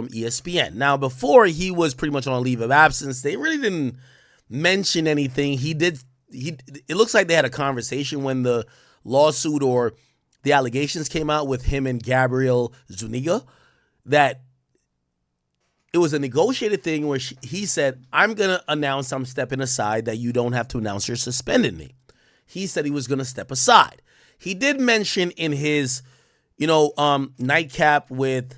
from ESPN. Now, before he was pretty much on a leave of absence, they really didn't mention anything. It looks like they had a conversation when the lawsuit or the allegations came out with him and Gabrielle Zuniga, that it was a negotiated thing where he said, I'm going to announce I'm stepping aside, that you don't have to announce you're suspending me. He said he was going to step aside. He did mention in his, nightcap with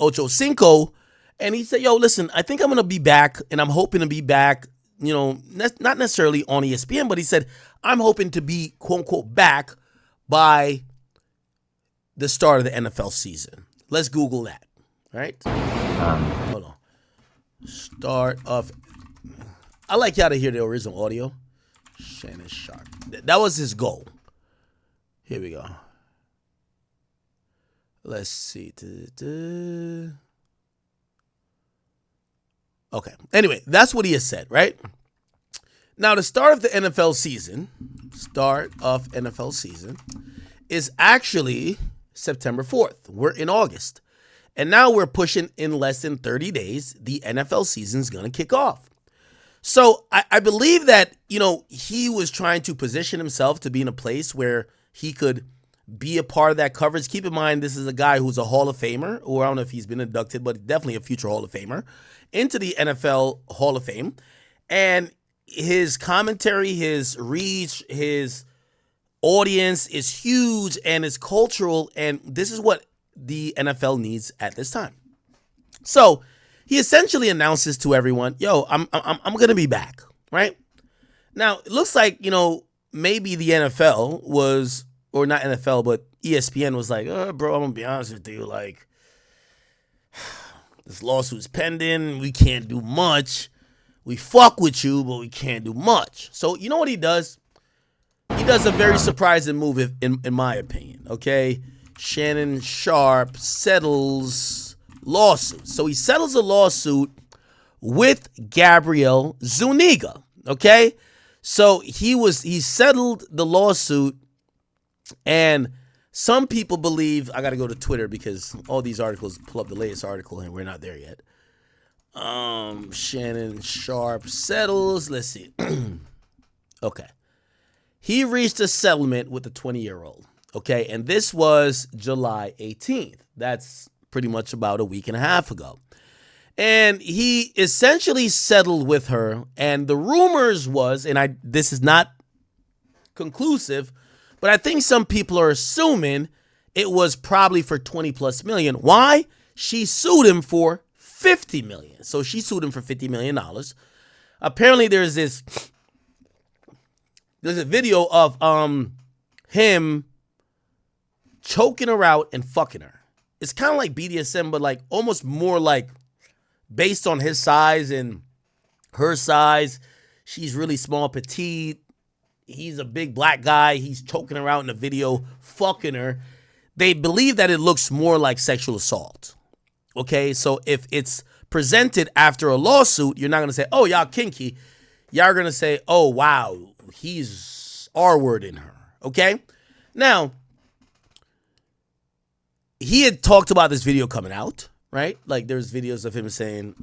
Ocho Cinco, and he said, yo, listen, I think I'm going to be back, and I'm hoping to be back, not necessarily on ESPN, but he said, I'm hoping to be, quote unquote, back by the start of the NFL season. Let's Google that, right? Hold on. Start of, I like y'all to hear the original audio. Shannon Sharpe. That was his goal. Here we go. Let's see. Okay. Anyway, that's what he has said, right? Now, the start of the NFL season is actually September 4th. We're in August. And now we're pushing in less than 30 days. The NFL season is going to kick off. So I believe that, he was trying to position himself to be in a place where he could be a part of that coverage. Keep in mind, this is a guy who's a Hall of Famer, or I don't know if he's been inducted, but definitely a future Hall of Famer, into the NFL Hall of Fame. And his commentary, his reach, his audience is huge and is cultural, and this is what the NFL needs at this time. So he essentially announces to everyone, yo, I'm going to be back, right? Now, it looks like, maybe the NFL was, or not NFL, but ESPN was like, bro, I'm going to be honest with you. Like, this lawsuit's pending. We can't do much. We fuck with you, but we can't do much. So you know what he does? He does a very surprising move, in my opinion, okay? Shannon Sharpe settles lawsuit. So he settles a lawsuit with Gabrielle Zuniga, okay? So he settled the lawsuit, and some people believe, I got to go to Twitter because all these articles pull up the latest article and we're not there yet. Shannon Sharpe settles, let's see. Okay. He reached a settlement with a 20-year-old, okay? And this was July 18th. That's pretty much about a week and a half ago. And he essentially settled with her, and the rumors was, and this is not conclusive, but I think some people are assuming it was probably for 20 plus million. Why? She sued him for $50 million. So she sued him for $50 million. Apparently there's a video of him choking her out and fucking her. It's kind of like BDSM, but like almost more like based on his size and her size. She's really small, petite. He's a big black guy. He's choking her out in the video, fucking her. They believe that it looks more like sexual assault. Okay, so if it's presented after a lawsuit, you're not going to say, oh, y'all kinky. Y'all are going to say, oh, wow, he's R-wording her. Okay? Now, he had talked about this video coming out, right? Like there's videos of him saying,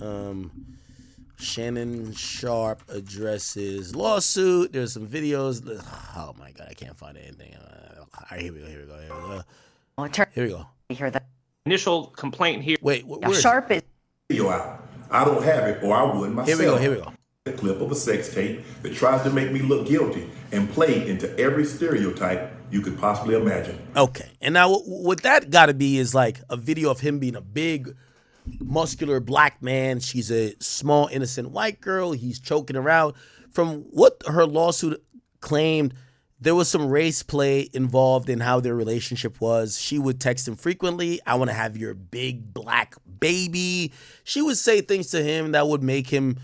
Shannon Sharpe addresses lawsuit. There's some videos. Oh my God, I can't find anything. All right, here we go. Here we go. Hear the initial complaint here. Wait, where Sharpe is Video out. I don't have it, or I wouldn't myself. Here we go. A clip of a sex tape that tries to make me look guilty and played into every stereotype you could possibly imagine. Okay, and now what that got to be is like a video of him being a big, muscular black man. She's a small, innocent white girl. He's choking her out. From what her lawsuit claimed, there was some race play involved in how their relationship was. She would text him frequently, I want to have your big black baby. She would say things to him that would make him,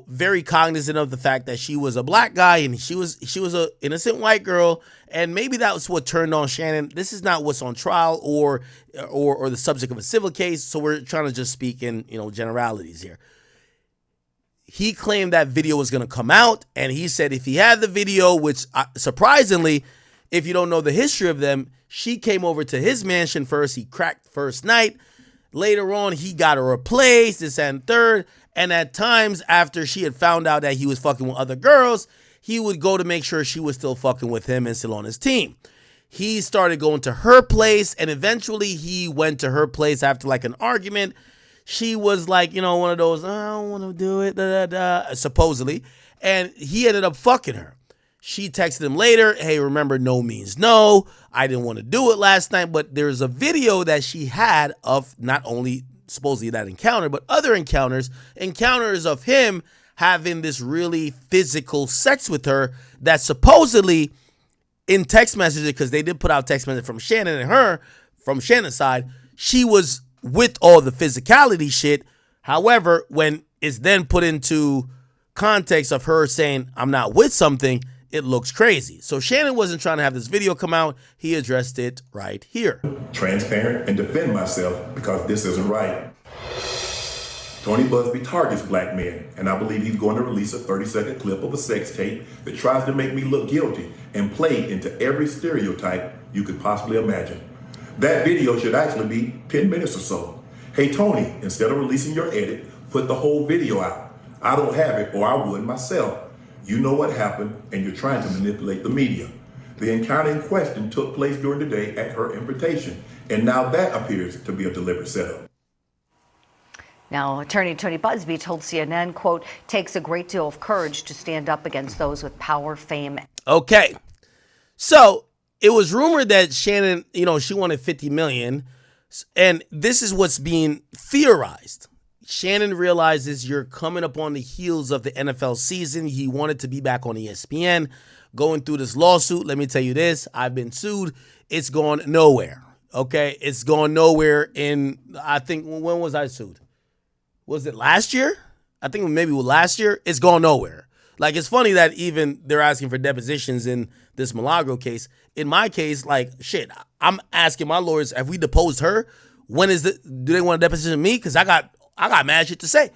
very cognizant of the fact that she was a black guy and she was an innocent white girl. And maybe that was what turned on Shannon. This is not what's on trial or the subject of a civil case. So we're trying to just speak in, generalities here. He claimed that video was going to come out, and he said if he had the video, which surprisingly, if you don't know the history of them, she came over to his mansion first. He cracked first night. Later on, he got her replaced, this and third. And at times, after she had found out that he was fucking with other girls, he would go to make sure she was still fucking with him and still on his team. He started going to her place, and eventually he went to her place after like an argument. She was like, one of those, I don't want to do it, supposedly. And he ended up fucking her. She texted him later, hey, remember, no means no. I didn't want to do it last night, but there's a video that she had of not only supposedly that encounter, but other encounters of him having this really physical sex with her that supposedly in text messages, because they did put out text messages from Shannon and her, from Shannon's side, she was with all the physicality shit. However, when it's then put into context of her saying, I'm not with something, it looks crazy. So Shannon wasn't trying to have this video come out. He addressed it right here. Transparent and defend myself because this isn't right. Tony Busby targets black men, and I believe he's going to release a 30-second clip of a sex tape that tries to make me look guilty and play into every stereotype you could possibly imagine. That video should actually be 10 minutes or so. Hey Tony, instead of releasing your edit, put the whole video out. I don't have it, or I would myself. You know what happened, and you're trying to manipulate the media. The encounter in question took place during the day at her invitation, and now that appears to be a deliberate setup. Now, attorney Tony Busby told CNN, quote, takes a great deal of courage to stand up against those with power, fame. Okay. So it was rumored that Shannon, she wanted $50 million. And this is what's being theorized. Shannon realizes you're coming up on the heels of the NFL season. He wanted to be back on ESPN, going through this lawsuit. Let me tell you this. I've been sued. It's gone nowhere. Okay. It's gone nowhere I think, when was I sued? Was it last year? I think maybe last year. It's gone nowhere. Like, it's funny that even they're asking for depositions in this Milagro case. In my case, like, shit, I'm asking my lawyers, have we deposed her? Do they want a deposition of me? Because I got mad shit to say.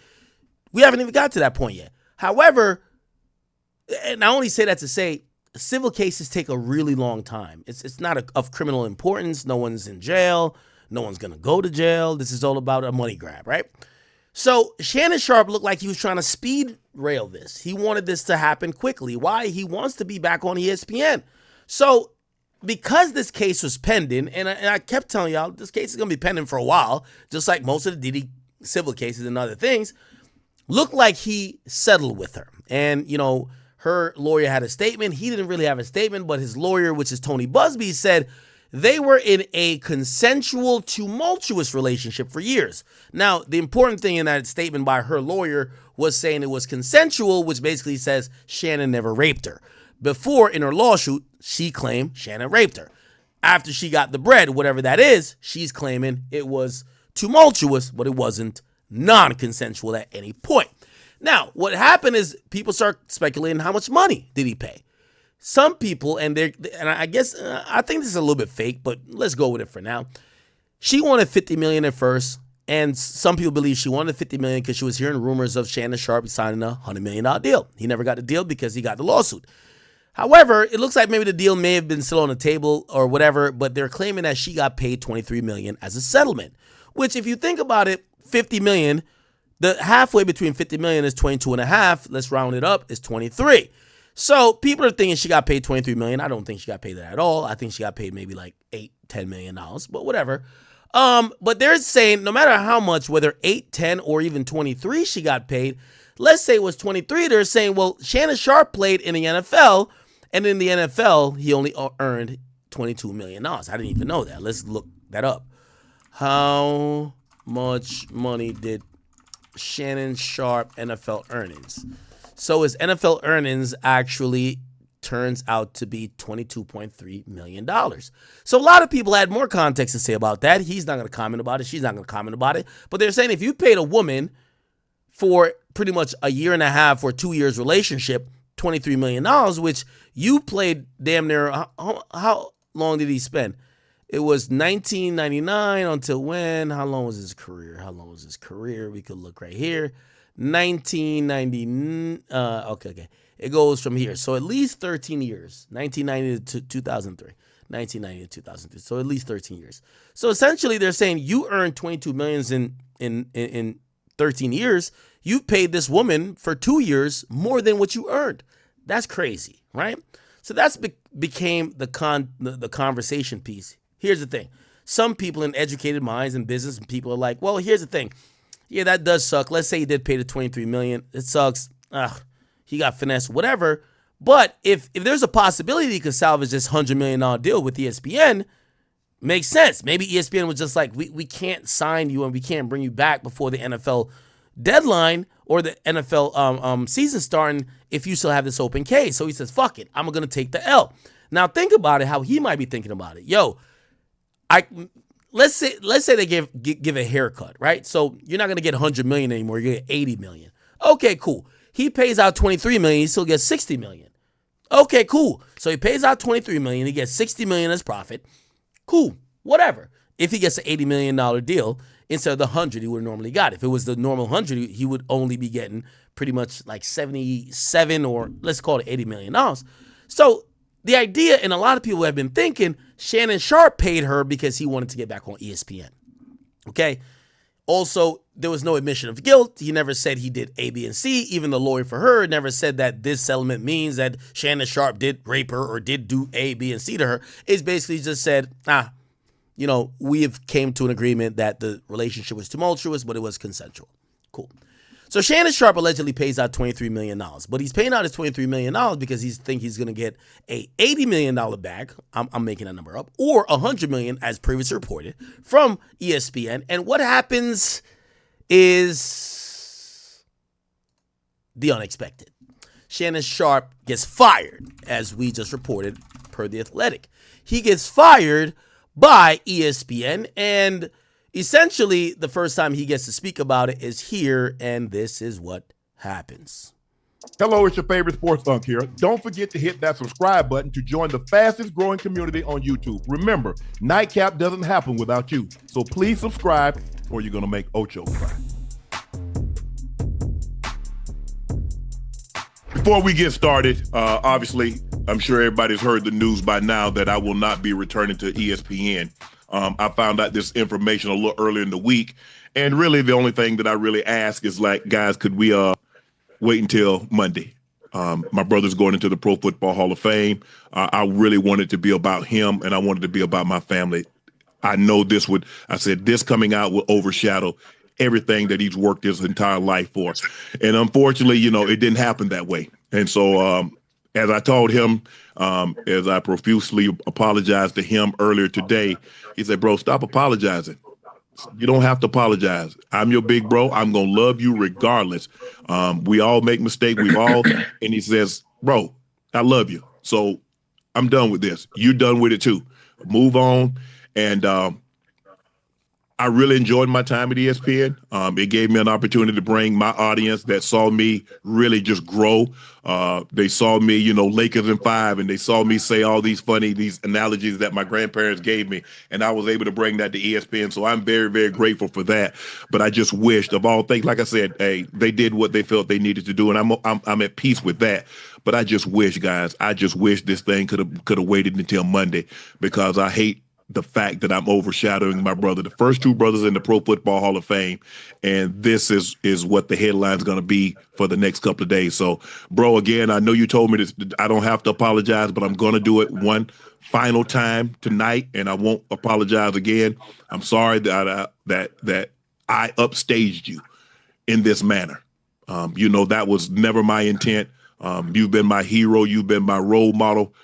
We haven't even got to that point yet. However, and I only say that to say, civil cases take a really long time. It's not of criminal importance. No one's in jail. No one's going to go to jail. This is all about a money grab, right? So Shannon Sharpe looked like he was trying to speed rail this. He wanted this to happen quickly. Why? He wants to be back on ESPN. So because this case was pending, and I kept telling y'all, this case is going to be pending for a while, just like most of the Diddy civil cases and other things, looked like he settled with her. And, her lawyer had a statement. He didn't really have a statement, but his lawyer, which is Tony Busby, said they were in a consensual, tumultuous relationship for years. Now, the important thing in that statement by her lawyer was saying it was consensual, which basically says Shannon never raped her. Before, in her lawsuit, she claimed Shannon raped her. After she got the bread, whatever that is, she's claiming it was tumultuous, but it wasn't non-consensual at any point. Now, what happened is people start speculating how much money did he pay. Some people, and I guess I think this is a little bit fake, but let's go with it for now. She wanted $50 million at first, and some people believe she wanted $50 million because she was hearing rumors of Shannon Sharpe signing a $100 million deal. He never got the deal because he got the lawsuit. However, it looks like maybe the deal may have been still on the table or whatever, but they're claiming that she got paid $23 million as a settlement, which if you think about it, $50 million, the halfway between $50 million is 22 and a half. Let's round it up, is 23. So people are thinking she got paid $23 million. I don't think she got paid that at all. I think she got paid maybe like $8-10 million, but whatever. But they're saying no matter how much, whether 8, 10, or even 23 she got paid, let's say it was 23, they're saying, well, Shannon Sharpe played in the NFL, and in the NFL, he only earned $22 million. I didn't even know that. Let's look that up. How much money did Shannon Sharpe NFL earnings? So his NFL earnings actually turns out to be $22.3 million. So a lot of people had more context to say about that. He's not going to comment about it. She's not going to comment about it. But they're saying if you paid a woman for pretty much a year and a half or 2 years relationship, $23 million, which you played damn near, how long did he spend? It was 1999 until when? How long was his career? We could look right here. 1990. Okay. It goes from here. So at least 13 years, 1990 to 2003. 1990 to 2003. So at least 13 years. So essentially, they're saying you earned $22 million in 13 years. You paid this woman for 2 years more than what you earned. That's crazy, right? So that's became the conversation piece. Here's the thing. Some people in educated minds and business people are like, well, here's the thing. Yeah, that does suck. Let's say he did pay the $23 million. It sucks. He got finessed, whatever. But if there's a possibility he could salvage this $100 million deal with ESPN, makes sense. Maybe ESPN was just like, we can't sign you and we can't bring you back before the NFL deadline or the NFL season starting if you still have this open case. So he says, fuck it, I'm going to take the L. Now think about it, how he might be thinking about it. Let's say they give a haircut, right? So you're not going to get $100 million anymore, you're going to get $80 million. Okay, cool. He pays out $23 million, he still gets $60 million. Okay, cool. So he pays out $23 million, he gets $60 million as profit. Cool, whatever. If he gets an $80 million deal instead of the 100 he would have normally got. If it was the normal 100, he would only be getting pretty much like 77 or let's call it $80 million. So the idea, and a lot of people have been thinking, Shannon Sharpe paid her because he wanted to get back on ESPN. Okay? Also, there was no admission of guilt. He never said he did A, B, and C. Even the lawyer for her never said that this settlement means that Shannon Sharpe did rape her or did do A, B, and C to her. It's basically just said, we have came to an agreement that the relationship was tumultuous, but it was consensual. Cool. So Shannon Sharpe allegedly pays out $23 million, but he's paying out his $23 million because he thinks he's going to get a $80 million back, I'm making that number up, or $100 million as previously reported from ESPN. And what happens is the unexpected. Shannon Sharpe gets fired, as we just reported per The Athletic. He gets fired by ESPN, and essentially, the first time he gets to speak about it is here, and this is what happens. Hello, it's your favorite sports thunk here. Don't forget to hit that subscribe button to join the fastest growing community on YouTube. Remember, Nightcap doesn't happen without you. So please subscribe or you're going to make Ocho cry. Before we get started, obviously, I'm sure everybody's heard the news by now that I will not be returning to ESPN. I found out this information a little earlier in the week. And really, the only thing that I really ask is like, guys, could we wait until Monday? My brother's going into the Pro Football Hall of Fame. I really wanted to be about him, and I wanted to be about my family. I know this coming out will overshadow everything that he's worked his entire life for. And unfortunately, it didn't happen that way. And so as I told him, as I profusely apologized to him earlier today, he said, bro, stop apologizing. You don't have to apologize. I'm your big bro. I'm going to love you regardless. We all make mistakes. And he says, bro, I love you. So I'm done with this. You're done with it too. Move on. And I really enjoyed my time at ESPN. It gave me an opportunity to bring my audience that saw me really just grow. They saw me, Lakers in 5, and they saw me say all these analogies that my grandparents gave me, and I was able to bring that to ESPN. So I'm very, very grateful for that. But I just wished, of all things, like I said, hey, they did what they felt they needed to do, and I'm at peace with that. But I just wish, guys, this thing could have waited until Monday, because I hate the fact that I'm overshadowing my brother, the first two brothers in the Pro Football Hall of Fame. And this is what the headline's going to be for the next couple of days. So, bro, again, I know you told me this, I don't have to apologize, but I'm going to do it one final time tonight, and I won't apologize again. I'm sorry that I upstaged you in this manner. That was never my intent. You've been my hero. You've been my role model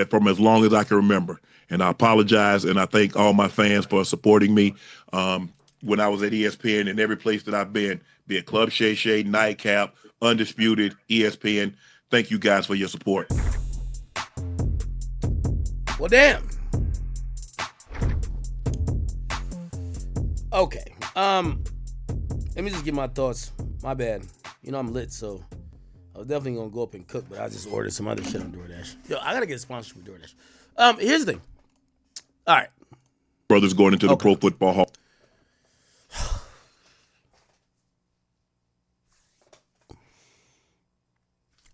from as long as I can remember. And I apologize, and I thank all my fans for supporting me when I was at ESPN and every place that I've been, be it Club Shay Shay, Nightcap, Undisputed, ESPN. Thank you guys for your support. Well, damn. Okay. Let me just give my thoughts. My bad. I'm lit, so I was definitely going to go up and cook, but I just ordered some other shit on DoorDash. Yo, I got to get a sponsorship with DoorDash. Here's the thing. All right. Brothers going into the Pro Football Hall.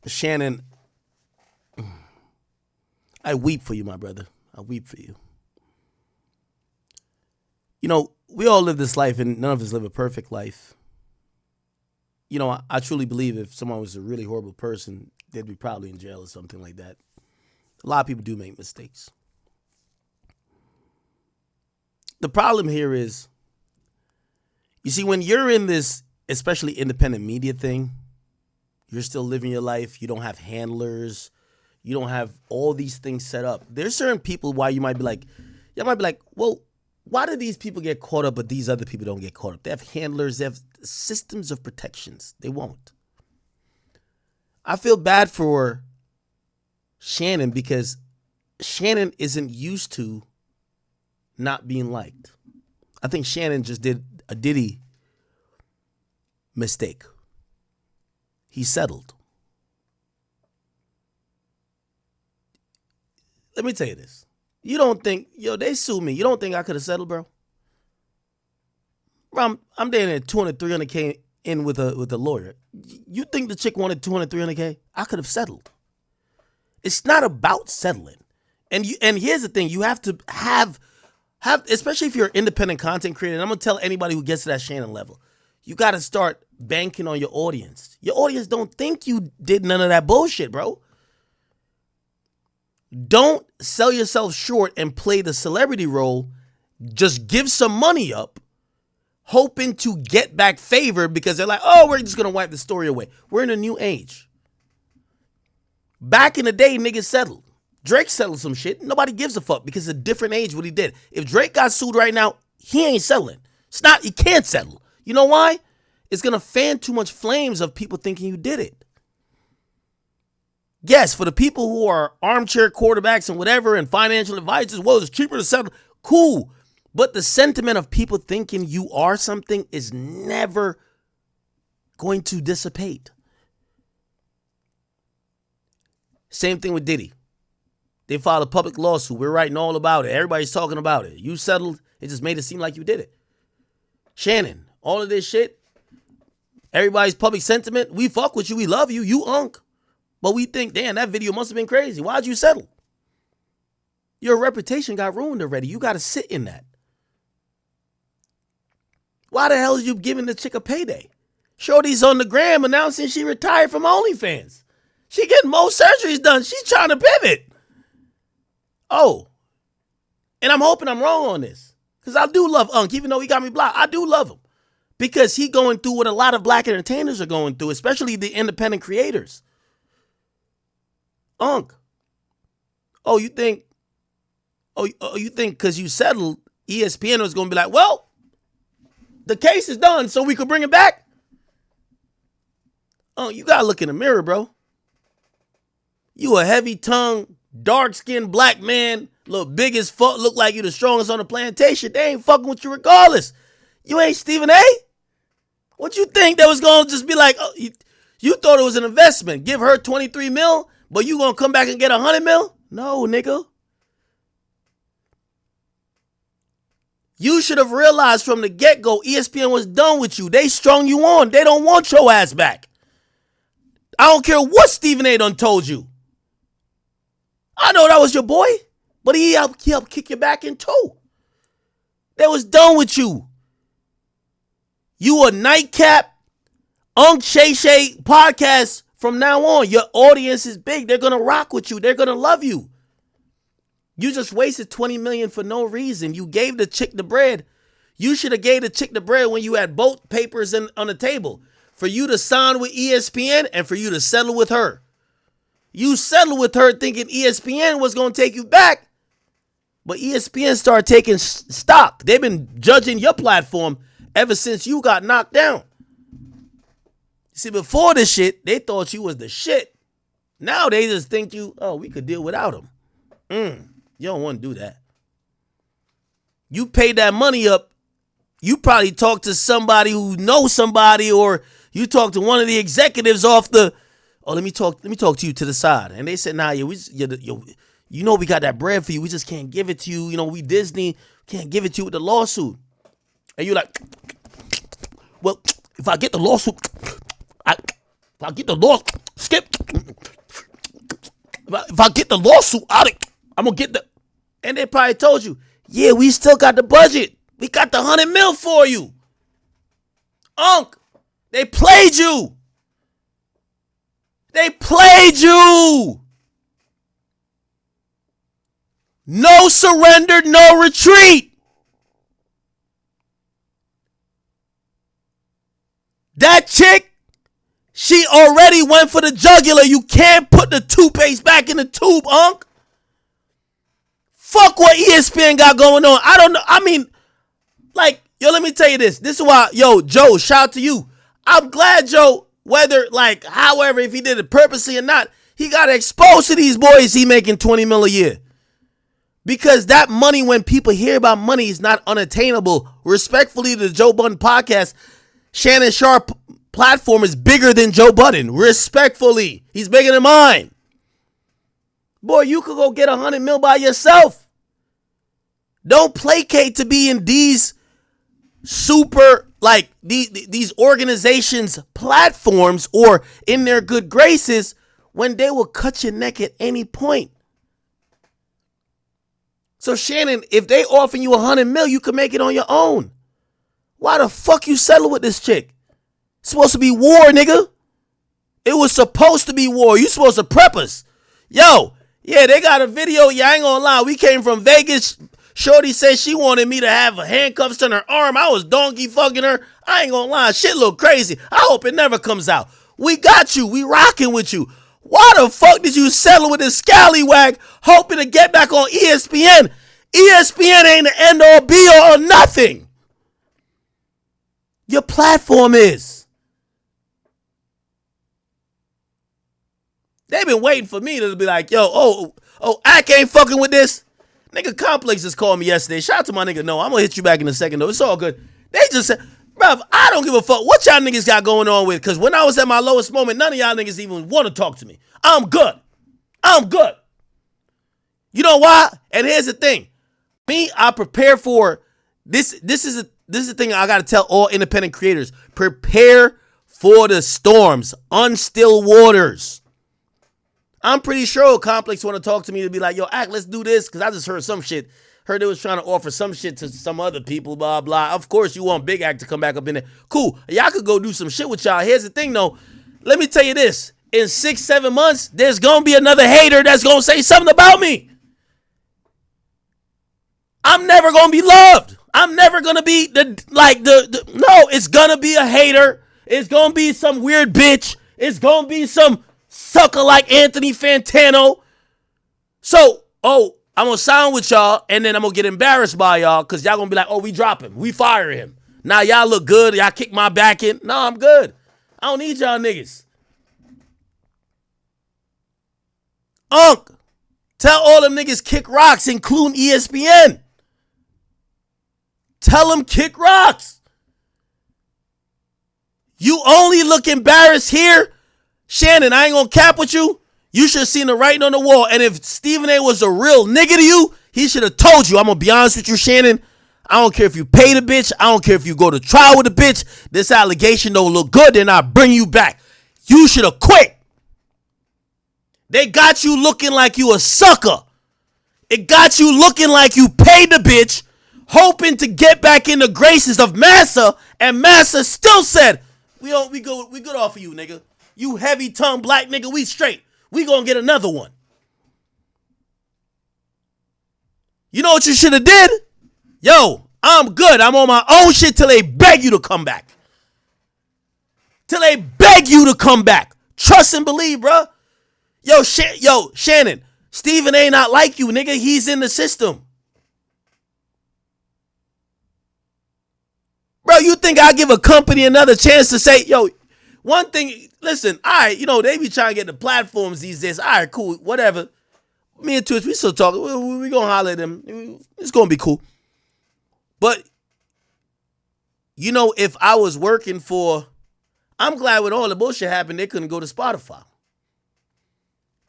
Shannon, I weep for you, my brother. I weep for you. You know, we all live this life, and none of us live a perfect life. You know, I truly believe if someone was a really horrible person, they'd be probably in jail or something like that. A lot of people do make mistakes. The problem here is, you see, when you're in this, especially independent media thing, you're still living your life. You don't have handlers. You don't have all these things set up. There's certain people why you might be like, well, why do these people get caught up, but these other people don't get caught up? They have handlers. They have systems of protections. They won't. I feel bad for Shannon because Shannon isn't used to not being liked. I think Shannon just did a Diddy mistake. He settled. Let me tell you this. You don't think, they sued me. You don't think I could have settled, bro? Bro, I'm down at 200, 300K in with a lawyer. You think the chick wanted 200, 300K? I could have settled. It's not about settling. And here's the thing. You have to have, especially if you're an independent content creator, and I'm going to tell anybody who gets to that Shannon level, you got to start banking on your audience. Your audience don't think you did none of that bullshit, bro. Don't sell yourself short and play the celebrity role. Just give some money up, hoping to get back favor because they're like, oh, we're just going to wipe the story away. We're in a new age. Back in the day, niggas settled. Drake settled some shit. Nobody gives a fuck because it's a different age what he did. If Drake got sued right now, he ain't settling. He can't settle. You know why? It's going to fan too much flames of people thinking you did it. Yes, for the people who are armchair quarterbacks and whatever and financial advisors, well, it's cheaper to settle. Cool. But the sentiment of people thinking you are something is never going to dissipate. Same thing with Diddy. They filed a public lawsuit. We're writing all about it. Everybody's talking about it. You settled. It just made it seem like you did it. Shannon, all of this shit, everybody's public sentiment, we fuck with you. We love you. You unk. But we think, damn, that video must have been crazy. Why'd you settle? Your reputation got ruined already. You got to sit in that. Why the hell is you giving the chick a payday? Shorty's on the gram announcing she retired from OnlyFans. She getting more surgeries done. She's trying to pivot. Oh. And I'm hoping I'm wrong on this. Because I do love Unk, even though he got me blocked. I do love him. Because he going through what a lot of black entertainers are going through, especially the independent creators. Unk. You think because you settled, ESPN was going to be like, well, the case is done, so we could bring it back? You got to look in the mirror, bro. You a heavy-tongued, dark-skinned black man, look big as fuck, look like you the strongest on the plantation. They ain't fucking with you regardless. You ain't Stephen A. What you think that was going to just be like, you thought it was an investment. Give her 23 mil, but you going to come back and get 100 mil? No, nigga. You should have realized from the get-go ESPN was done with you. They strung you on. They don't want your ass back. I don't care what Stephen A. done told you. I know that was your boy, but he helped kick you back in too. They was done with you. You a nightcap, Shay Shay podcast from now on. Your audience is big. They're going to rock with you. They're going to love you. You just wasted $20 million for no reason. You gave the chick the bread. You should have gave the chick the bread when you had both papers on the table. For you to sign with ESPN and for you to settle with her. You settled with her thinking ESPN was going to take you back. But ESPN started taking stock. They've been judging your platform ever since you got knocked down. See, before this shit, they thought you was the shit. Now they just think we could deal without him. You don't want to do that. You paid that money up. You probably talked to somebody who knows somebody, or you talked to one of the executives off the, let me talk to you to the side. And they said, nah, we got that bread for you. We just can't give it to you. We Disney, can't give it to you with the lawsuit. And you're like, well, if I get the lawsuit, if I get the lawsuit, Skip. If I get the lawsuit out of, I'm going to get the, And they probably told you, yeah, we still got the budget. We got the 100 mil for you. Unc, they played you. They played you. No surrender, no retreat. That chick, she already went for the jugular. You can't put the toothpaste back in the tube, Unc. Fuck what ESPN got going on. I don't know. I mean, like, yo, let me tell you this. This is why, yo, Joe, shout out to you. I'm glad, Joe, whether, like, however, if he did it purposely or not, he got exposed to these boys he making 20 mil a year. Because that money, when people hear about money, is not unattainable. Respectfully to the Joe Budden podcast, Shannon Sharpe platform is bigger than Joe Budden. Respectfully. He's bigger than mine. Boy, you could go get 100 mil by yourself. Don't placate to be in these super, like, these organizations' platforms or in their good graces when they will cut your neck at any point. So, Shannon, if they offer you 100 mil, you can make it on your own. Why the fuck you settle with this chick? It's supposed to be war, nigga. It was supposed to be war. You supposed to prep us. Yo, yeah, they got a video. Yeah, I ain't gonna lie. We came from Vegas. Shorty said she wanted me to have handcuffs on her arm. I was donkey fucking her. I ain't gonna lie. Shit look crazy. I hope it never comes out. We got you. We rocking with you. Why the fuck did you settle with this scallywag hoping to get back on ESPN? ESPN ain't the end all be all or nothing. Your platform is. They've been waiting for me to be like, yo, Ak ain't fucking with this. Nigga Complex just called me yesterday. Shout out to my nigga. No, I'm gonna hit you back in a second though. It's all good. They just said, bruv, I don't give a fuck what y'all niggas got going on with. Cause when I was at my lowest moment, none of y'all niggas even want to talk to me. I'm good. I'm good. You know why? And here's the thing. Me, I prepare for this. This is the thing I gotta tell all independent creators. Prepare for the storms, unstill waters. I'm pretty sure Complex want to talk to me to be like, yo, Ak, let's do this. Because I just heard some shit. Heard they was trying to offer some shit to some other people, blah, blah. Of course, you want Big Ak to come back up in there. Cool. Y'all could go do some shit with y'all. Here's the thing, though. Let me tell you this. In 6-7 months, there's going to be another hater that's going to say something about me. I'm never going to be loved. I'm never going to be no, it's going to be a hater. It's going to be some weird bitch. It's going to be some sucker like Anthony Fantano. So, I'm going to sign with y'all, and then I'm going to get embarrassed by y'all because y'all going to be like, oh, we drop him. We fire him. Now y'all look good. Y'all kick my back in. No, I'm good. I don't need y'all niggas. Unc, tell all them niggas kick rocks, including ESPN. Tell them kick rocks. You only look embarrassed here. Shannon, I ain't gonna cap with you. You should have seen the writing on the wall. And if Stephen A was a real nigga to you, he should have told you. I'm gonna be honest with you, Shannon. I don't care if you pay the bitch. I don't care if you go to trial with the bitch. This allegation don't look good, then I'll bring you back. You should have quit. They got you looking like you a sucker. It got you looking like you paid the bitch, hoping to get back in the graces of Massa, and Massa still said, we good off of you, nigga. You heavy-tongued black nigga, we straight. We gonna get another one. You know what you should have did? Yo, I'm good. I'm on my own shit till they beg you to come back. Till they beg you to come back. Trust and believe, bro. Yo, Shannon, Stephen A not like you, nigga. He's in the system. Bro, you think I give a company another chance to say, yo, one thing, listen, all right, they be trying to get the platforms these days. All right, cool, whatever. Me and Twitch, we still talking. We gonna holler at them. It's gonna be cool. But, if I was working I'm glad when all the bullshit happened, they couldn't go to Spotify.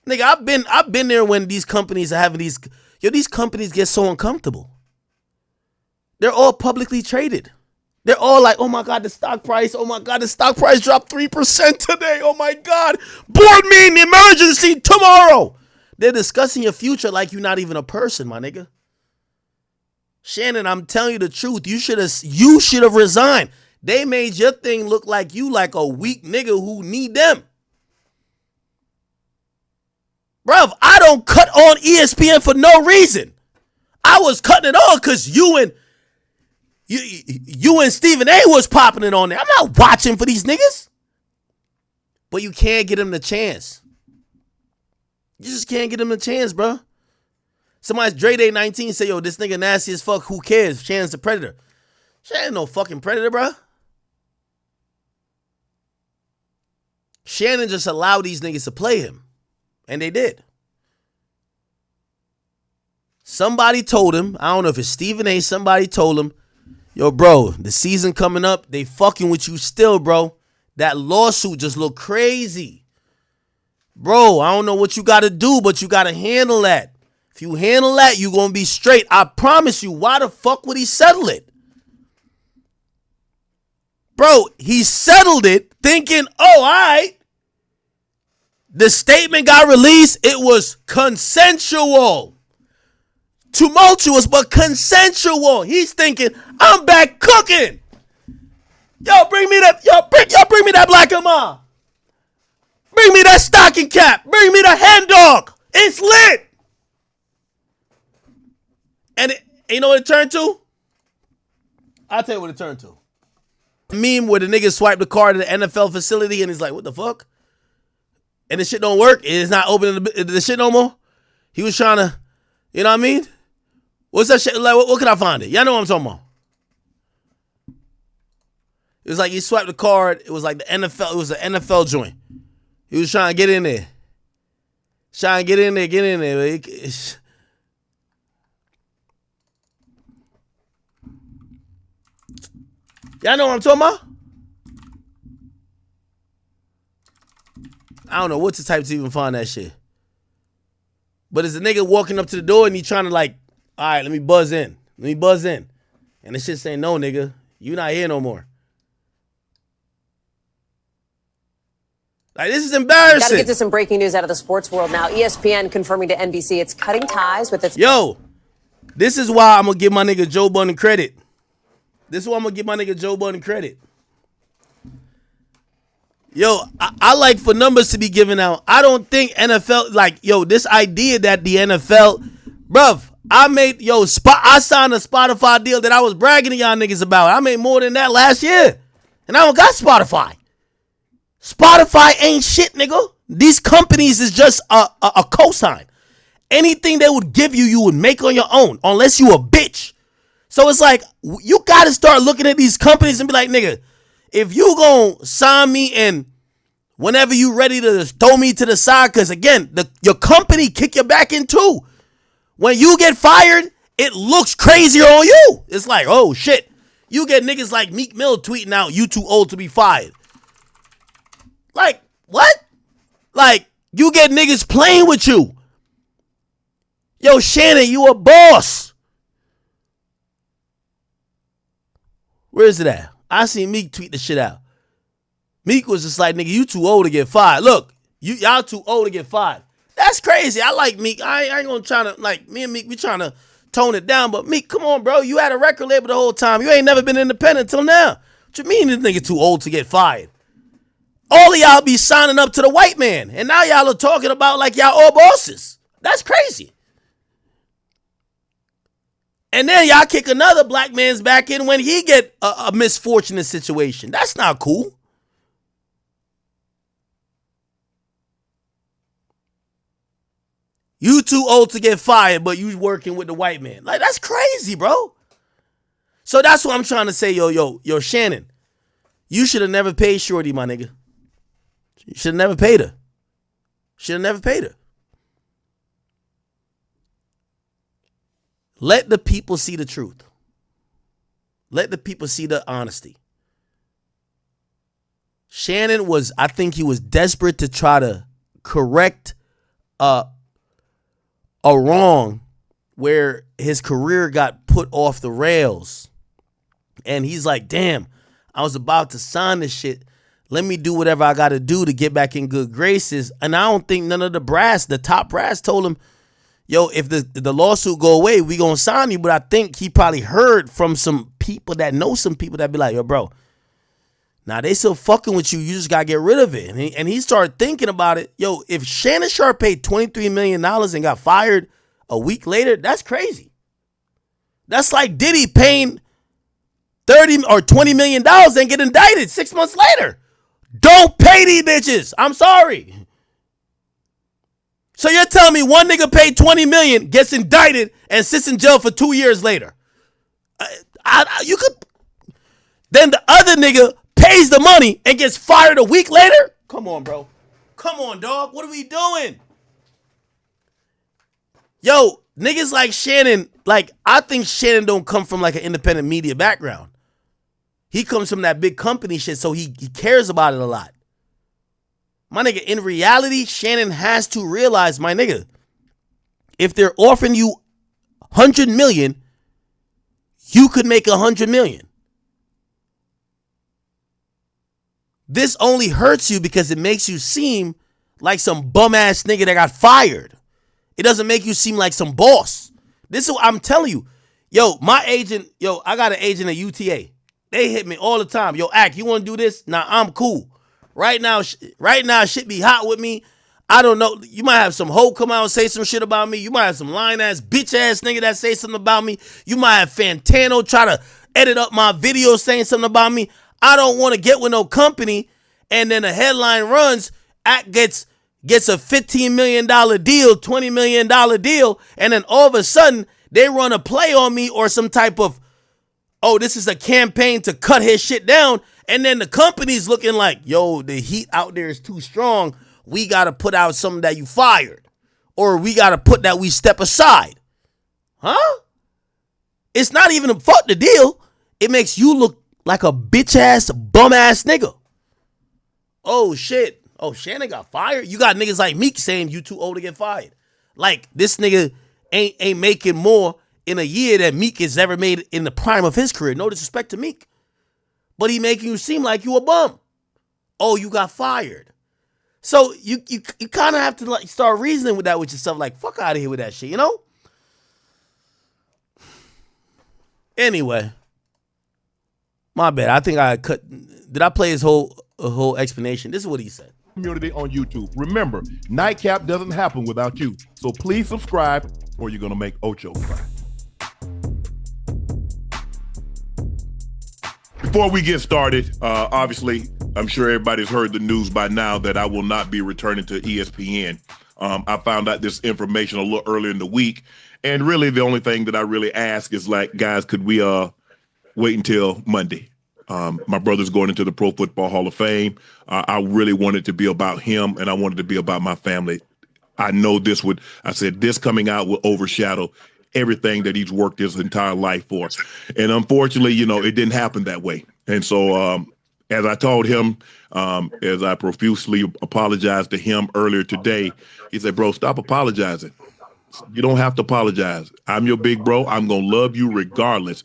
Nigga, I've been there when these companies are having these companies get so uncomfortable. They're all publicly traded. They're all like, oh my God, the stock price dropped 3% today. Oh my God. Board meeting emergency tomorrow. They're discussing your future like you're not even a person, my nigga. Shannon, I'm telling you the truth. You should have resigned. They made your thing look like you like a weak nigga who need them. Bruv, I don't cut on ESPN for no reason. I was cutting it on because you and Stephen A was popping it on there. I'm not watching for these niggas. But you can't get them the chance. You just can't get them the chance, bro. Somebody's Dre Day 19 say, yo, this nigga nasty as fuck. Who cares? Shannon's the predator. Shannon no fucking predator, bro. Shannon just allowed these niggas to play him. And they did. Somebody told him, I don't know if it's Stephen A, somebody told him, yo, bro, the season coming up, they fucking with you still, bro. That lawsuit just look crazy. Bro, I don't know what you got to do, but you got to handle that. If you handle that, you going to be straight. I promise you, why the fuck would he settle it? Bro, he settled it thinking, oh, all right. The statement got released. It was consensual. Tumultuous, but consensual. He's thinking, I'm back cooking. Yo, bring me that. Bring me that black Amar. Bring me that stocking cap. Bring me the hen dog. It's lit. And you know what it turned to? I'll tell you what it turned to. A meme where the nigga swiped the card at the NFL facility and he's like, what the fuck? And the shit don't work. It's not opening the shit no more. He was trying to, you know what I mean? What's that shit? Like, what can I find it? Y'all know what I'm talking about. It was like he swiped the card. It was like the NFL. It was an NFL joint. He was trying to get in there. Get in there. Y'all know what I'm talking about? I don't know what's the type to even find that shit. But it's a nigga walking up to the door and he trying to like, all right, let me buzz in. And the shit saying, no, nigga, you not here no more. Like, this is embarrassing. Got to get to some breaking news out of the sports world now. ESPN confirming to NBC it's cutting ties with its... Yo, this is why I'm going to give my nigga Joe Budden credit. Yo, I like for numbers to be given out. I don't think NFL, like, yo, this idea that the NFL, bruv, I signed a Spotify deal that I was bragging to y'all niggas about. I made more than that last year. And I don't got Spotify. Spotify ain't shit, nigga. These companies is just a cosign. Anything they would give you, you would make on your own, unless you a bitch. So it's like, you got to start looking at these companies and be like, nigga, if you gonna sign me and whenever you ready to throw me to the side, because again, your company kick your back in too. When you get fired, it looks crazier on you. It's like, oh shit. You get niggas like Meek Mill tweeting out, you too old to be fired. Like, what? Like, you get niggas playing with you. Yo, Shannon, you a boss. Where is it at? I seen Meek tweet the shit out. Meek was just like, nigga, you too old to get fired. Look, y'all too old to get fired. That's crazy. I like Meek. I ain't gonna try to, like, me and Meek, we trying to tone it down. But Meek, come on, bro. You had a record label the whole time. You ain't never been independent till now. What you mean this nigga too old to get fired? All of y'all be signing up to the white man. And now y'all are talking about like y'all all bosses. That's crazy. And then y'all kick another black man's back in when he get a misfortunate situation. That's not cool. You too old to get fired, but you working with the white man. Like, that's crazy, bro. So that's what I'm trying to say, yo, Shannon. You should have never paid Shorty, my nigga. You should have never paid her. Let the people see the truth. Let the people see the honesty. Shannon I think he was desperate to try to correct a wrong where his career got put off the rails. And he's like, damn, I was about to sign this shit. Let me do whatever I got to do to get back in good graces. And I don't think none of the top brass told him, yo, if the lawsuit go away, we gonna sign you. But I think he probably heard from some people that know some people that be like, yo, bro, now they still fucking with you. You just gotta get rid of it. And he started thinking about it. Yo, if Shannon Sharpe paid $23 million and got fired a week later, that's crazy. That's like Diddy paying $30 or $20 million and get indicted 6 months later. Don't pay these bitches. I'm sorry. So you're telling me one nigga paid $20 million, gets indicted, and sits in jail for 2 years later? You could. Then the other nigga pays the money and gets fired a week later? Come on, bro. Come on, dog. What are we doing? Yo, niggas like Shannon, like, I think Shannon don't come from like an independent media background. He comes from that big company shit, so he cares about it a lot. My nigga, in reality, Shannon has to realize, my nigga, if they're offering you $100 million, you could make $100 million. This only hurts you because it makes you seem like some bum ass nigga that got fired. It doesn't make you seem like some boss. This is what I'm telling you. Yo, my agent, I got an agent at UTA. They hit me all the time. Yo, Ak, you want to do this? Nah, I'm cool. Right now, shit be hot with me. I don't know. You might have some hoe come out and say some shit about me. You might have some lying ass, bitch ass nigga that say something about me. You might have Fantano try to edit up my video saying something about me. I don't want to get with no company, and then a headline runs, Ak gets a $15 million deal, $20 million deal, and then all of a sudden they run a play on me or some type of, oh, this is a campaign to cut his shit down. And then the company's looking like, yo, the heat out there is too strong. We got to put out something that you fired. Or we got to put that we step aside. Huh? It's not even a fuck the deal. It makes you look like a bitch ass, bum ass nigga. Oh, shit. Oh, Shannon got fired? You got niggas like Meek saying you too old to get fired. Like, this nigga ain't making more in a year that Meek has ever made in the prime of his career. No disrespect to Meek. But he making you seem like you a bum. Oh, you got fired. So you kind of have to like start reasoning with that with yourself. Like, fuck out of here with that shit, you know? Anyway. My bad. I think I cut. Did I play his whole explanation? This is what he said. Community on YouTube. Remember, Nightcap doesn't happen without you. So please subscribe or you're going to make Ocho cry. Before we get started, obviously, I'm sure everybody's heard the news by now that I will not be returning to ESPN. I found out this information a little earlier in the week. And really, the only thing that I really ask is like, guys, could we wait until Monday? My brother's going into the Pro Football Hall of Fame. I really wanted to be about him, and I wanted to be about my family. I know this coming out will overshadow everything that he's worked his entire life for. And unfortunately, it didn't happen that way. And so as I told him, as I profusely apologized to him earlier today, he said, bro, stop apologizing. You don't have to apologize. I'm your big bro. I'm going to love you regardless.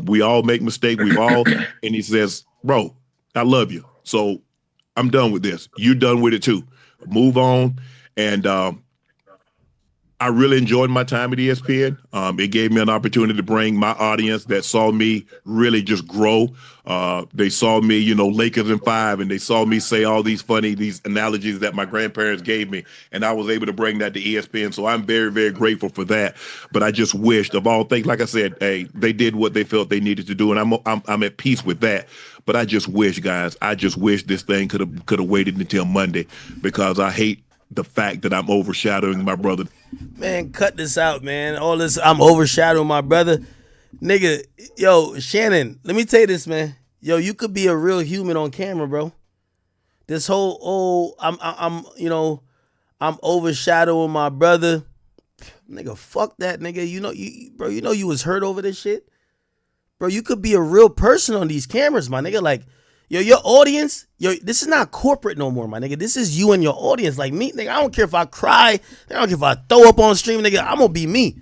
We all make mistakes. And he says, bro, I love you. So I'm done with this. You're done with it too. Move on. And I really enjoyed my time at ESPN. It gave me an opportunity to bring my audience that saw me really just grow. They saw me, Lakers in 5, and they saw me say all these analogies that my grandparents gave me, and I was able to bring that to ESPN. So I'm very, very grateful for that. But I just wished, of all things, like I said, hey, they did what they felt they needed to do, and I'm at peace with that. But I just wish, guys, this thing could have waited until Monday, because I hate the fact that I'm overshadowing my brother. Man, cut this out, man. All this, I'm overshadowing my brother. Nigga, yo, Shannon, let me tell you this, man. Yo, you could be a real human on camera, bro. This whole, I'm overshadowing my brother. Nigga, fuck that, nigga. You was hurt over this shit. Bro, you could be a real person on these cameras, my nigga. Like, your audience, this is not corporate no more, my nigga. This is you and your audience. Like me, nigga, I don't care if I cry. I don't care if I throw up on stream, nigga. I'm gonna be me.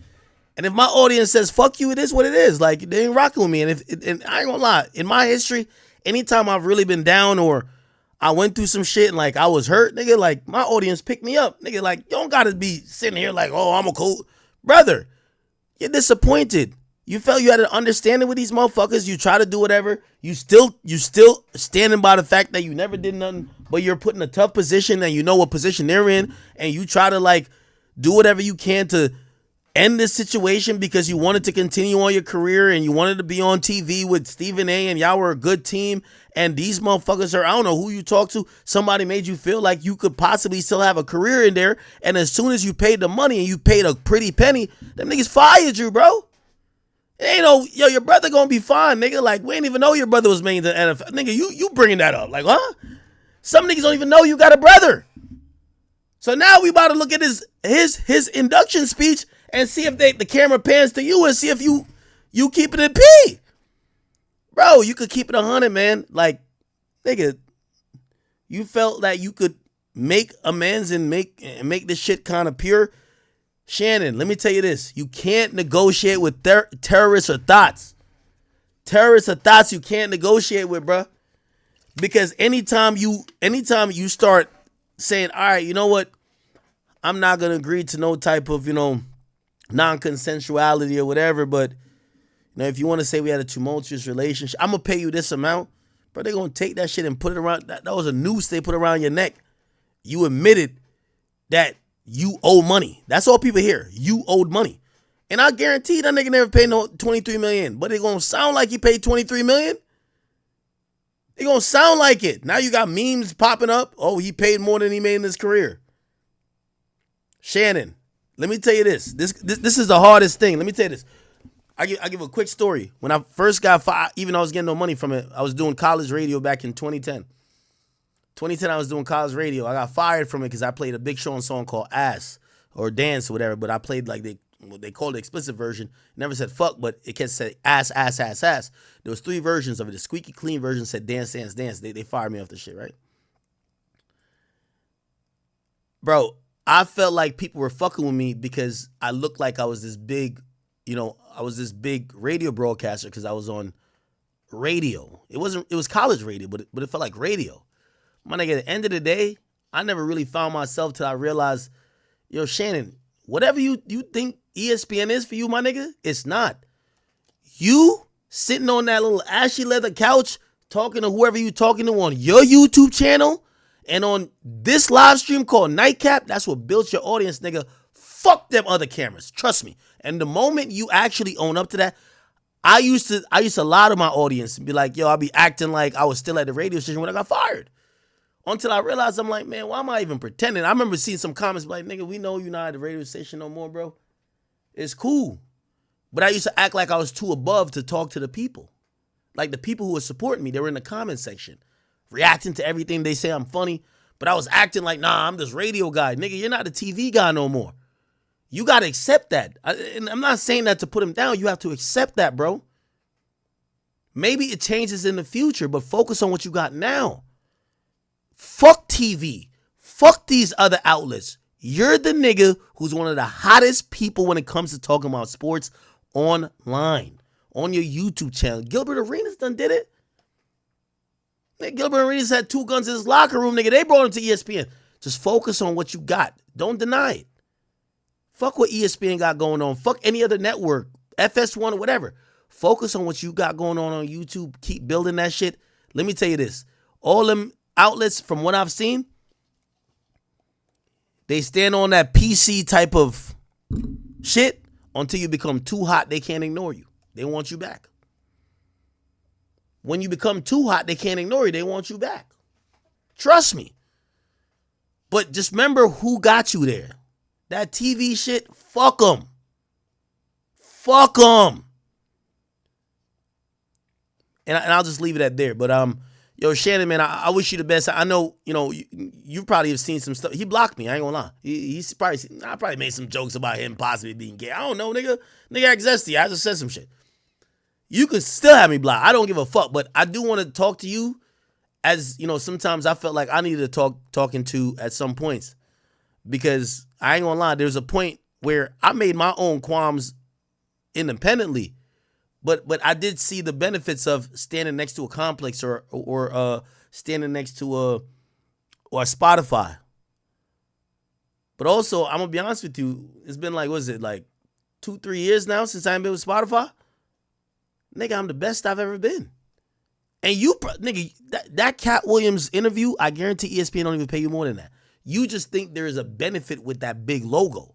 And if my audience says, fuck you, it is what it is. Like, they ain't rocking with me. And I ain't gonna lie, in my history, anytime I've really been down or I went through some shit and like I was hurt, nigga. Like my audience picked me up, nigga. Like you don't gotta be sitting here like, oh, I'm a cool brother. You're disappointed. You felt you had an understanding with these motherfuckers. You try to do whatever. You still standing by the fact that you never did nothing, but you're put in a tough position and you know what position they're in, and you try to like do whatever you can to end this situation because you wanted to continue on your career and you wanted to be on TV with Stephen A. and y'all were a good team. And these motherfuckers are, I don't know who you talk to. Somebody made you feel like you could possibly still have a career in there. And as soon as you paid the money and you paid a pretty penny, them niggas fired you, bro. It ain't no, yo, your brother gonna be fine, nigga. Like, we ain't even know your brother was made in the NFL. Nigga, you bringing that up. Like, huh? Some niggas don't even know you got a brother. So now we about to look at his induction speech and see if the camera pans to you and see if you keep it in P. Bro, you could keep it 100, man. Like, nigga, you felt that you could make amends and make this shit kind of pure. Shannon, let me tell you this. You can't negotiate with terrorists or thoughts. Terrorists or thoughts you can't negotiate with, bro. Because anytime you start saying, all right, you know what? I'm not going to agree to no type of, non-consensuality or whatever, but if you want to say we had a tumultuous relationship, I'm going to pay you this amount. Bro, they're going to take that shit and put it around. That was a noose they put around your neck. You admitted that you owe money. That's all people hear. You owed money. And I guarantee that nigga never paid no $23 million. But it going to sound like he paid $23 million. It going to sound like it. Now you got memes popping up. Oh, he paid more than he made in his career. Shannon, let me tell you this. This is the hardest thing. Let me tell you this. I give a quick story. When I first got fired, even though I was getting no money from it, I was doing college radio back in 2010. 2010, I was doing college radio. I got fired from it because I played a Big Sean song called Ass or Dance or whatever, but I played like they called the explicit version. Never said fuck, but it kept saying ass, ass, ass, ass. There was 3 versions of it. The squeaky clean version said dance, dance, dance. They fired me off the shit, right? Bro, I felt like people were fucking with me because I looked like I was this big, I was this big radio broadcaster because I was on radio. It was college radio, but it felt like radio. My nigga, at the end of the day, I never really found myself till I realized, yo, Shannon, whatever you think ESPN is for you, my nigga, it's not. You sitting on that little ashy leather couch talking to whoever you talking to on your YouTube channel and on this live stream called Nightcap, that's what built your audience, nigga. Fuck them other cameras. Trust me. And the moment you actually own up to that, I used to lie to my audience and be like, yo, I'll be acting like I was still at the radio station when I got fired. Until I realized, I'm like, man, why am I even pretending? I remember seeing some comments like, nigga, we know you're not at the radio station no more, bro. It's cool. But I used to act like I was too above to talk to the people. Like the people who were supporting me, they were in the comment section, reacting to everything they say I'm funny. But I was acting like, nah, I'm this radio guy. Nigga, you're not a TV guy no more. You got to accept that. And I'm not saying that to put him down. You have to accept that, bro. Maybe it changes in the future, but focus on what you got now. Fuck TV. Fuck these other outlets. You're the nigga who's one of the hottest people when it comes to talking about sports online. On your YouTube channel. Gilbert Arenas done did it. Nigga, Gilbert Arenas had 2 guns in his locker room, nigga. They brought him to ESPN. Just focus on what you got. Don't deny it. Fuck what ESPN got going on. Fuck any other network. FS1 or whatever. Focus on what you got going on YouTube. Keep building that shit. Let me tell you this. All them outlets, from what I've seen, they stand on that PC type of shit until you become too hot, they can't ignore you. They want you back. When you become too hot, they can't ignore you. They want you back. Trust me. But just remember who got you there. That TV shit, fuck them. Fuck them. And I'll just leave it at there. But yo, Shannon, man, I wish you the best. I know, you probably have seen some stuff. He blocked me. I ain't gonna lie. I probably made some jokes about him possibly being gay. I don't know, nigga. Nigga exists. I just said some shit. You could still have me blocked. I don't give a fuck. But I do want to talk to you as, sometimes I felt like I needed to talking to at some points. Because I ain't gonna lie, there's a point where I made my own qualms independently. But I did see the benefits of standing next to a complex or standing next to a Spotify. But also, I'm gonna be honest with you, it's been like, what is it, like 2-3 years now since I've been with Spotify? Nigga, I'm the best I've ever been. And nigga, that Cat Williams interview, I guarantee ESPN don't even pay you more than that. You just think there is a benefit with that big logo.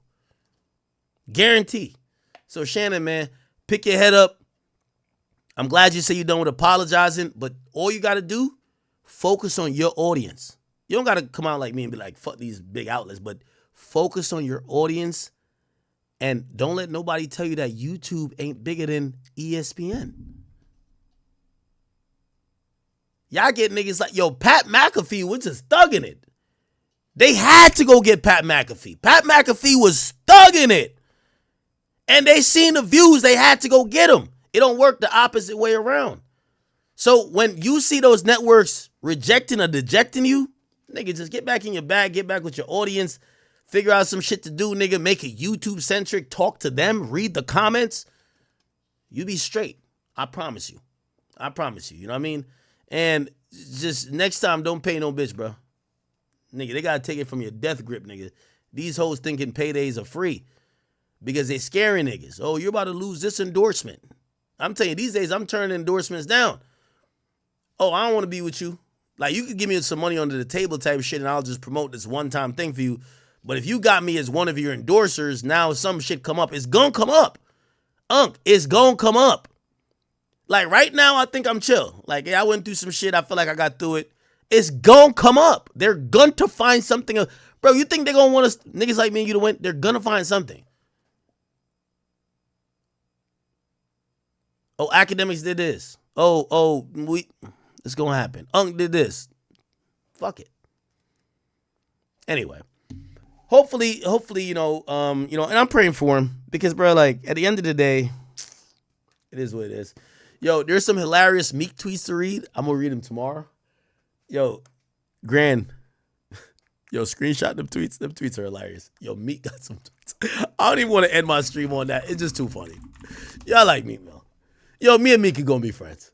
Guarantee. So Shannon, man, pick your head up. I'm glad you say you're done with apologizing, but all you got to do, focus on your audience. You don't got to come out like me and be like, fuck these big outlets, but focus on your audience and don't let nobody tell you that YouTube ain't bigger than ESPN. Y'all get niggas like, yo, Pat McAfee was just thugging it. They had to go get Pat McAfee. Pat McAfee was thugging it. And they seen the views, they had to go get him. It don't work the opposite way around. So when you see those networks rejecting or dejecting you, nigga, just get back in your bag, get back with your audience, figure out some shit to do, nigga, make it YouTube-centric, talk to them, read the comments. You be straight. I promise you. I promise you. You know what I mean? And just next time, don't pay no bitch, bro. Nigga, they got to take it from your death grip, nigga. These hoes thinking paydays are free because they scaring niggas. Oh, you're about to lose this endorsement. I'm telling you, these days, I'm turning endorsements down. Oh, I don't want to be with you. Like, you could give me some money under the table type shit, and I'll just promote this one-time thing for you. But if you got me as one of your endorsers, now some shit come up. It's gonna come up. It's gonna come up. Like, right now, I think I'm chill. Like, yeah, I went through some shit. I feel like I got through it. It's gonna come up. They're going to find something. Bro, you think they're gonna want us, niggas like me and you to win? They're gonna find something. Oh, Akademiks did this. It's gonna happen. Did this. Fuck it. Anyway, hopefully, and I'm praying for him because, bro, like at the end of the day, it is what it is. Yo, there's some hilarious Meek tweets to read. I'm gonna read them tomorrow. Yo, Gran. Yo, screenshot them tweets. Them tweets are hilarious. Yo, Meek got some tweets. I don't even want to end my stream on that. It's just too funny. Y'all like Meek, man. Yo, me and Meek are gonna be friends.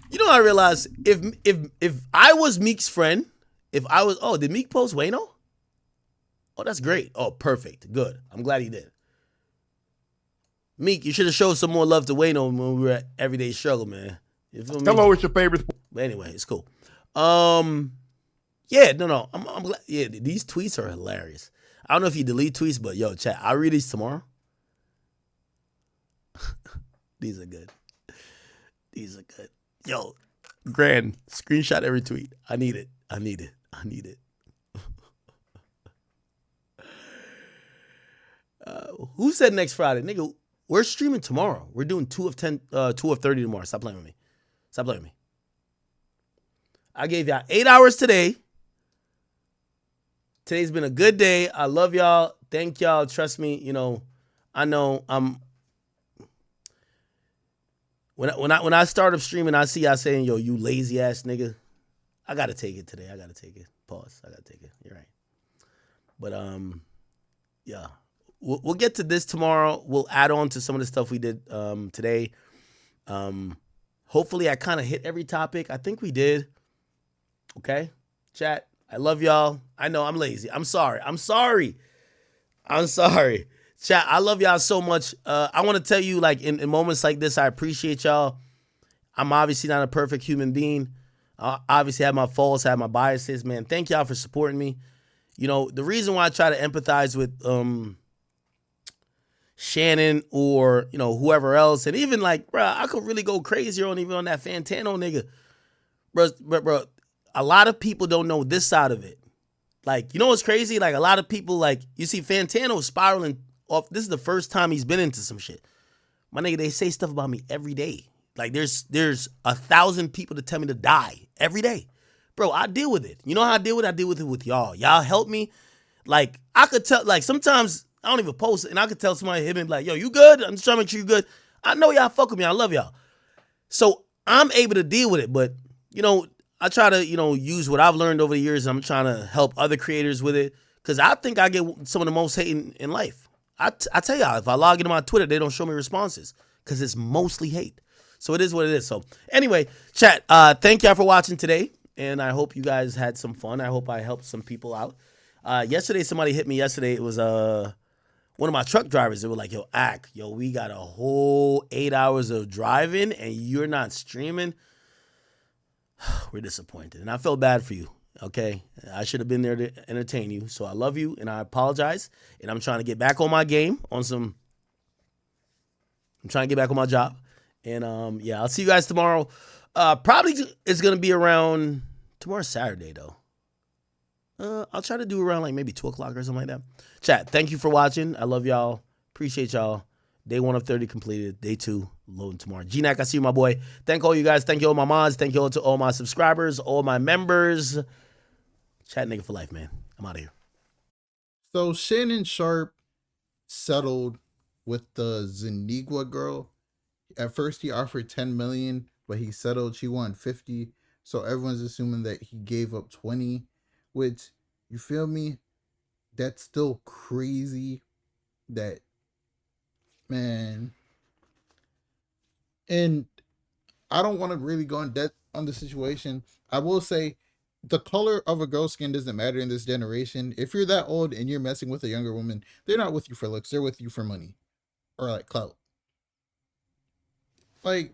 You know, I realized if I was Meek's friend, did Meek post Wayno? Oh, that's great. Oh, perfect. Good. I'm glad he did. Meek, you should have showed some more love to Wayno when we were at Everyday Struggle, man. You feel me? Hello, it's your favorite. But anyway, it's cool. Yeah, no. I'm glad. Yeah, these tweets are hilarious. I don't know if you delete tweets, but yo, chat, I'll read these tomorrow. These are good. These are good. Yo, Grand, screenshot every tweet. I need it. Who said next Friday? Nigga, we're streaming tomorrow. We're doing 2 of 30 tomorrow. Stop playing with me. I gave y'all 8 hours today. Today's been a good day. I love y'all. Thank y'all. Trust me, I know I'm... When I start up streaming, I see y'all saying, yo, you lazy ass nigga. I gotta take it today. Pause. I gotta take it. You're right. But yeah. We'll get to this tomorrow. We'll add on to some of the stuff we did today. Hopefully I kind of hit every topic. I think we did. Okay? Chat, I love y'all. I know I'm lazy. I'm sorry. Chat, I love y'all so much. I want to tell you, like, in moments like this, I appreciate y'all. I'm obviously not a perfect human being. I obviously have my faults, have my biases, man. Thank y'all for supporting me. The reason why I try to empathize with Shannon or, whoever else, and even, like, bro, I could really go crazy on that Fantano nigga. Bro, a lot of people don't know this side of it. Like, what's crazy? Like, a lot of people, like, you see Fantano spiraling off. This is the first time he's been into some shit. My nigga, they say stuff about me every day. Like, there's 1,000 people that tell me to die every day. Bro, I deal with it. You know how I deal with it? I deal with it with y'all. Y'all help me. Like, I could tell, like, sometimes I don't even post it, and I could tell somebody hit me like, yo, you good? I'm just trying to make sure you good. I know y'all fuck with me. I love y'all. So I'm able to deal with it, but, I try to, use what I've learned over the years. I'm trying to help other creators with it because I think I get some of the most hate in life. I tell y'all, if I log into my Twitter, they don't show me responses because it's mostly hate. So it is what it is. So anyway, chat, thank y'all for watching today. And I hope you guys had some fun. I hope I helped some people out. Yesterday, somebody hit me yesterday. It was one of my truck drivers. They were like, yo, we got a whole 8 hours of driving and you're not streaming. We're disappointed. And I felt bad for you. Okay, I should have been there to entertain you. So I love you and I apologize. And I'm trying to get back on my game I'm trying to get back on my job. And I'll see you guys tomorrow. Probably it's gonna be around tomorrow's Saturday though. I'll try to do around like maybe 2 o'clock or something like that. Chat, thank you for watching. I love y'all. Appreciate y'all. Day 1 of 30 completed. Day 2 loading tomorrow. G-Nac, I see you, my boy. Thank all you guys. Thank you all my mods. Thank you all to all my subscribers, all my members. Chat nigga for life, man. I'm out of here. So Shannon Sharpe settled with the Zanigua girl. At first he offered 10 million, but he settled. She wanted 50. So everyone's assuming that he gave up 20, which, you feel me? That's still crazy. That, man. And I don't want to really go in depth on the situation. I will say the color of a girl's skin doesn't matter in this generation. If you're that old and you're messing with a younger woman, they're not with you for looks. They're with you for money or like clout. Like,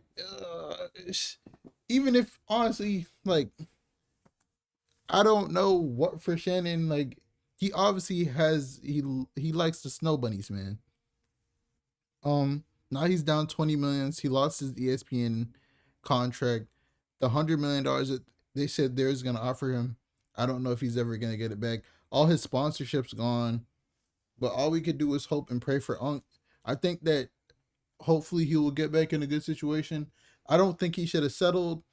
even if honestly, like, I don't know what for Shannon, like, he obviously has, he likes the snow bunnies, man. Now he's down 20 million. He lost his ESPN contract. The $100 million that they said they're going to offer him, I don't know if he's ever going to get it back. All his sponsorships gone, but all we could do is hope and pray for Unk. I think that hopefully he will get back in a good situation. I don't think he should have settled,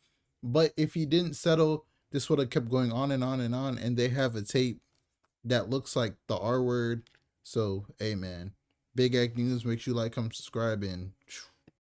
but if he didn't settle, this would have kept going on and on and on, and they have a tape that looks like the R word. So, hey man, Big Act News, make sure you like, comment, subscribe, and